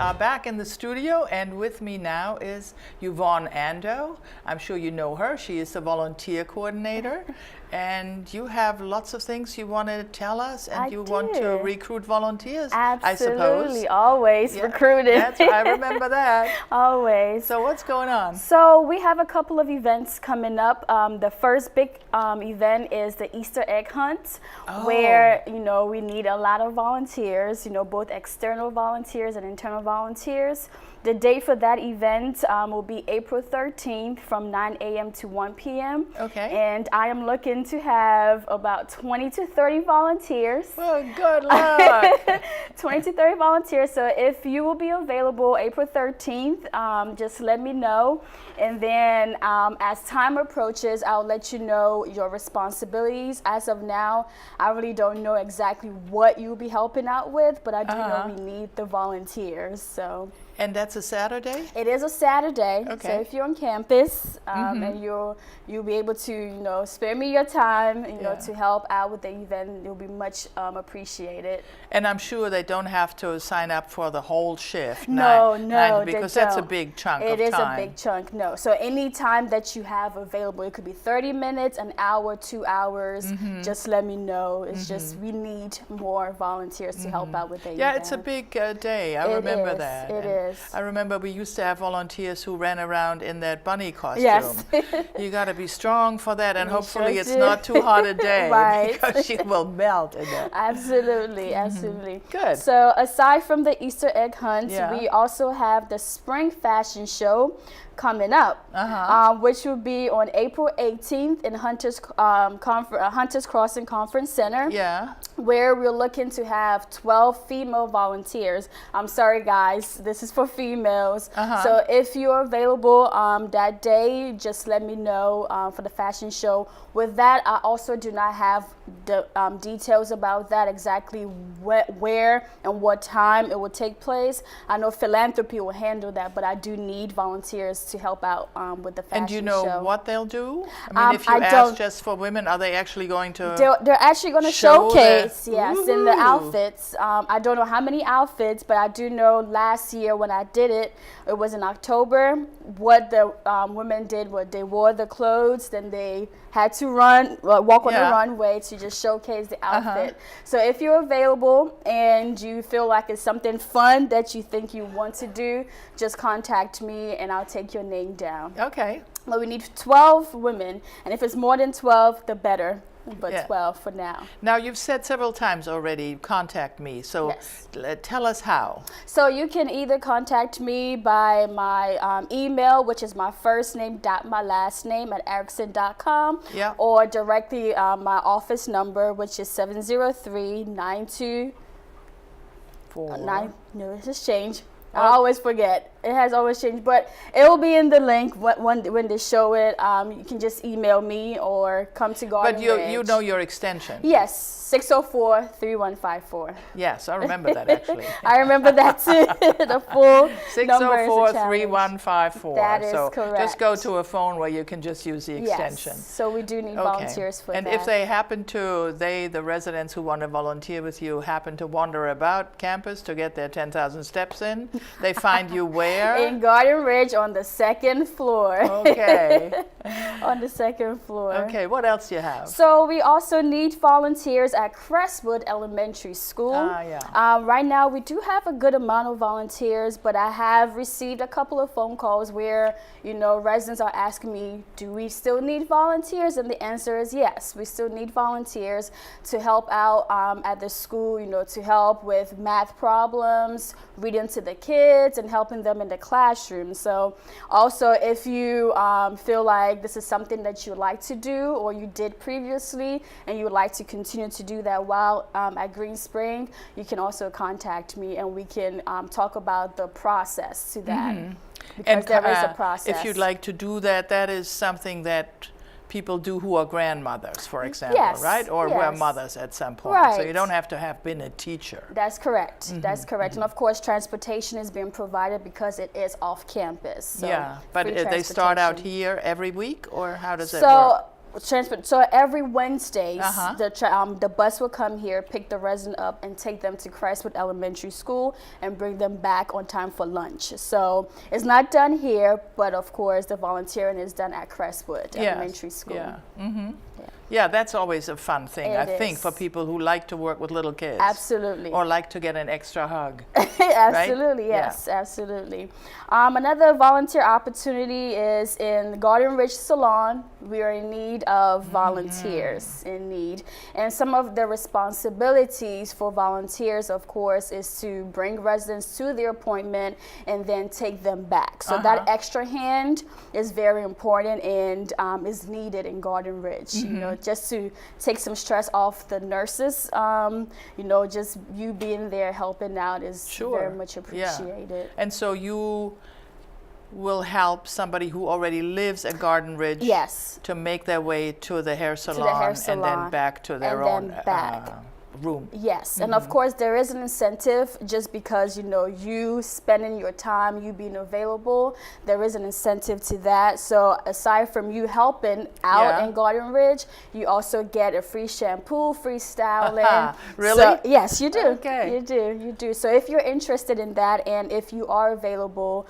are back in the studio, and with me now is Uvonne Andoh. I'm sure you know her. She is the volunteer coordinator. And you have lots of things you want to tell us, and you want to recruit volunteers, I suppose. Absolutely, always recruited. I remember that. Always. So what's going on? So we have a couple of events coming up. The first big event is the Easter egg hunt, where we need a lot of volunteers, both external volunteers and internal volunteers. The date for that event will be April 13th from 9 a.m. to 1 p.m. Okay. And I am looking to have about 20 to 30 volunteers. Well, good luck. 20 to 30 volunteers. So if you will be available April 13th, just let me know. And then as time approaches, I'll let you know your responsibilities. As of now, I really don't know exactly what you'll be helping out with, but I do know we need the volunteers. So. And that's a Saturday? It is a Saturday. Okay. So if you're on campus and you'll be able to spare me your time to help out with the event, it'll be much appreciated. And I'm sure they don't have to sign up for the whole shift. No, because that's a big chunk of time. It is a big chunk. No. So any time that you have available, it could be 30 minutes, an hour, 2 hours. Just let me know. It's just we need more volunteers to help out with the event. Yeah, it's a big day. I remember that. It is. I remember we used to have volunteers who ran around in that bunny costume. Yes. You got to be strong for that, and hopefully it's not too hot a day, right. because she will melt in that. Absolutely, absolutely. Good. So aside from the Easter egg hunt, we also have the spring fashion show coming up, which will be on April 18th in Hunters Crossing Conference Center. Yeah. Where we're looking to have 12 female volunteers. I'm sorry, guys, this is for females. So if you're available that day, just let me know for the fashion show. With that, I also do not have the details about that, exactly where and what time it will take place. I know philanthropy will handle that, but I do need volunteers to help out with the fashion show. And do you know what they'll do? I mean, if you ask just for women, are they actually going to They're actually going to showcase, yes, in the outfits. I don't know how many outfits, but I do know last year when I did it, it was in October. What the women did was they wore the clothes, then they had to walk on the runway to just showcase the outfit. So if you're available and you feel like it's something fun that you think you want to do, just contact me and I'll take your name down. Okay. Well, we need 12 women, and if it's more than 12, the better. But 12 for now. Now, you've said several times already, contact me. So tell us how. So you can either contact me by my email, which is my first name dot my last name at erickson.com, or directly my office number, which is 703-92. No, this has changed. I always forget. It has always changed, but it will be in the link when they show it. You can just email me or come to Garden Ridge. But you know your extension? Yes, 604-3154. Yes, I remember that actually. I remember that too. The full 604-3154. That is correct. Just go to a phone where you can just use the extension. Yes, so we do need volunteers for that. And if they happen to, the residents who want to volunteer with you, happen to wander about campus to get their 10,000 steps in, they find you where? In Garden Ridge on the second floor. Okay. On the second floor. Okay, what else do you have? So we also need volunteers at Crestwood Elementary School. Right now we do have a good amount of volunteers, but I have received a couple of phone calls where, residents are asking me, do we still need volunteers? And the answer is yes, we still need volunteers to help out at the school, to help with math problems, reading to the kids, and helping them in the classroom. So also, if you feel like this is something that you like to do or you did previously and you would like to continue to do that while at Green Spring, you can also contact me and we can talk about the process to that. Because there is a process. If you'd like to do that, that is something that people do who are grandmothers, for example, right? Or were mothers at some point. Right. So you don't have to have been a teacher. That's correct. That's correct. And of course, transportation is being provided because it is off campus. So but they start out here every week, or how does it work? Transport. So every Wednesdays, the bus will come here, pick the resident up, and take them to Crestwood Elementary School and bring them back on time for lunch. So it's not done here, but of course the volunteering is done at Crestwood Elementary School. Yeah. Yeah, that's always a fun thing, I think, for people who like to work with little kids. Absolutely. Or like to get an extra hug. Absolutely, right? yes, absolutely. Another volunteer opportunity is in Garden Ridge Salon. We are in need of volunteers, And some of the responsibilities for volunteers, of course, is to bring residents to their appointment and then take them back. So that extra hand is very important and is needed in Garden Ridge. You know, just to take some stress off the nurses. You know, just you being there helping out is very much appreciated. Yeah. And so you will help somebody who already lives at Garden Ridge to make their way to the hair salon, and then back to their own room. Yes, and of course there is an incentive just because, you know, you spending your time, you being available, there is an incentive to that. So aside from you helping out in Garden Ridge, you also get a free shampoo, free styling. Really? So, yes, you do. Okay. You do. So if you're interested in that and if you are available,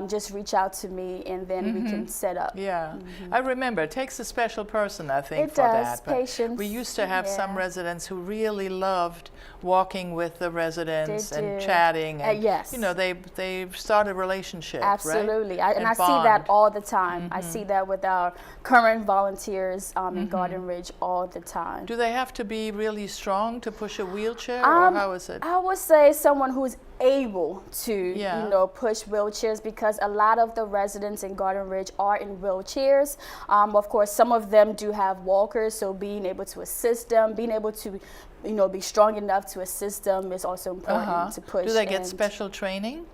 just reach out to me and then we can set up. Yeah, I remember it takes a special person, I think, it for does, that. But patience. we used to have some residents who really loved walking with the residents and chatting, and you know, they started relationships. Absolutely, right? I see that all the time. I see that with our current volunteers in Garden Ridge all the time. Do they have to be really strong to push a wheelchair, or how is it? I would say someone who's able to, you know, push wheelchairs, because a lot of the residents in Garden Ridge are in wheelchairs. Of course, some of them do have walkers, so being able to assist them, being able to, you know, be strong enough to assist them is also important to push. Do they get special training?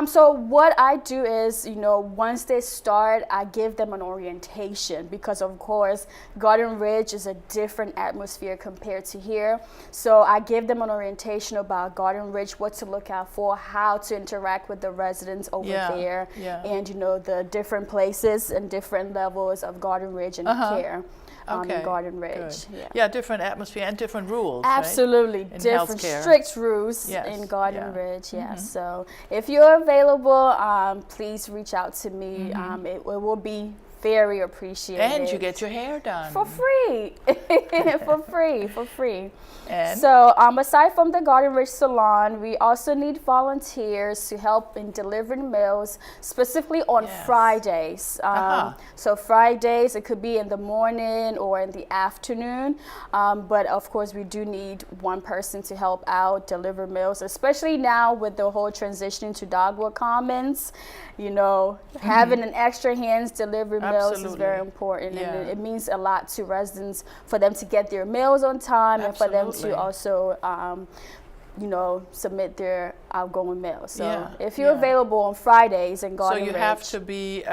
So what I do is, you know, once they start, I give them an orientation, because of course Garden Ridge is a different atmosphere compared to here. So I give them an orientation about Garden Ridge, what to look out for, how to interact with the residents over there, and, you know, the different places and different levels of Garden Ridge and care. In Garden Ridge. Yeah, different atmosphere and different rules. Absolutely, right? different strict rules in Garden Ridge. So if you're available, please reach out to me. It will be very appreciated. And you get your hair done for free. for free. And so aside from the Garden Ridge Salon, we also need volunteers to help in delivering meals, specifically on Fridays. So Fridays, it could be in the morning or in the afternoon, but of course we do need one person to help out deliver meals, especially now with the whole transition to Dogwood Commons. You know, having an extra hands deliver meals is very important, and it means a lot to residents for them to get their meals on time and for them to also you know, submit their outgoing mail. So if you're available on Fridays in Garden Ridge. So you have to be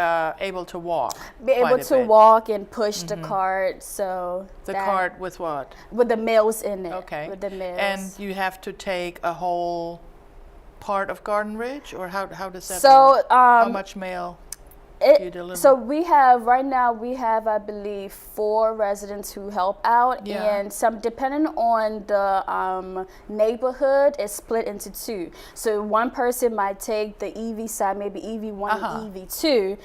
able to walk. Be able to walk and push the cart. So the cart with what? With the mails in it. Okay. With the mails. And you have to take a whole part of Garden Ridge, or how does that work? How much mail do you deliver? So we have, right now, I believe 4 residents who help out, and some, depending on the neighborhood, is split into 2. So one person might take the EV side, maybe EV1 and EV2,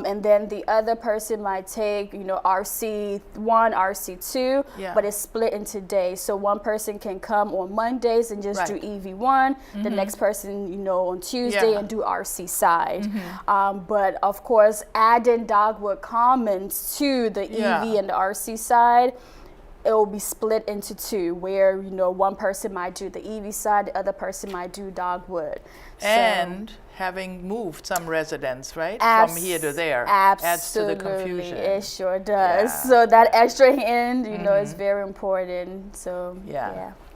and then the other person might take, you know, RC1, RC2, but it's split into days. So one person can come on Mondays and just do EV1, the next person, you know, on Tuesday and do RC side. But of course, adding Dogwood Commons to the EV and the RC side, it will be split into 2, where, you know, one person might do the EV side, the other person might do Dogwood. And having moved some residents, right, from here to there, adds to the confusion. It sure does. So that extra hand, you know, is very important. So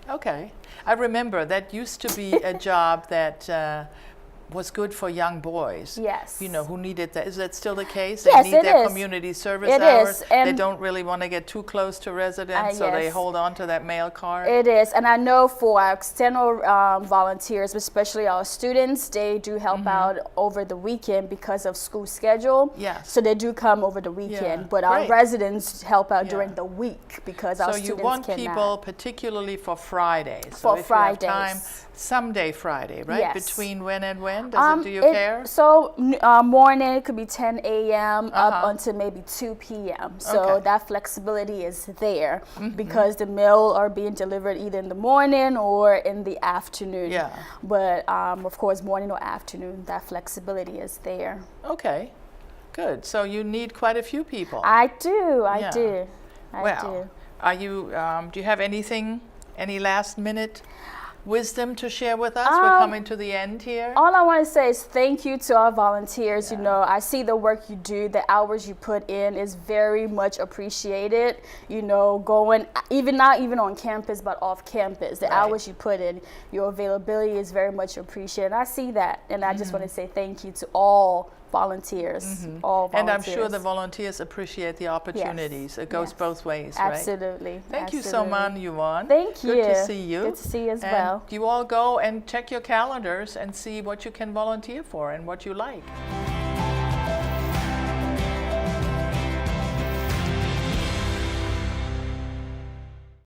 Okay. I remember that used to be a job that was good for young boys. Yes. You know, who needed that. Is that still the case? Yes, they need it their is. community service It hours. is. And they don't really want to get too close to residents, so they yes. hold on to that mail card. It is. And I know for our external volunteers, especially our students, they do help out over the weekend because of school schedule. Yes. So they do come over the weekend. But our residents help out during the week because our students cannot. So you want people particularly for Fridays. For so if Fridays. You have time, someday Friday, right? Yes. Between when and when? Do you care? So morning, it could be 10 a.m. up until maybe 2 p.m. So that flexibility is there because the mail are being delivered either in the morning or in the afternoon. Yeah. But of course, morning or afternoon, that flexibility is there. Okay, good. So you need quite a few people. I do. I do. Are you? Do you have anything? Any last minute wisdom to share with us? We're coming to the end here. All I want to say is thank you to our volunteers. You know, I see the work you do, the hours you put in is very much appreciated. You know, going not even on campus, but off campus, the hours you put in, your availability is very much appreciated. I see that, and I just want to say thank you to all volunteers, all volunteers. And I'm sure the volunteers appreciate the opportunities. It goes both ways, right? Absolutely. Thank you so much, Uvonne. Thank you. Good to see you. Good to see you as well. You all go and check your calendars and see what you can volunteer for and what you like.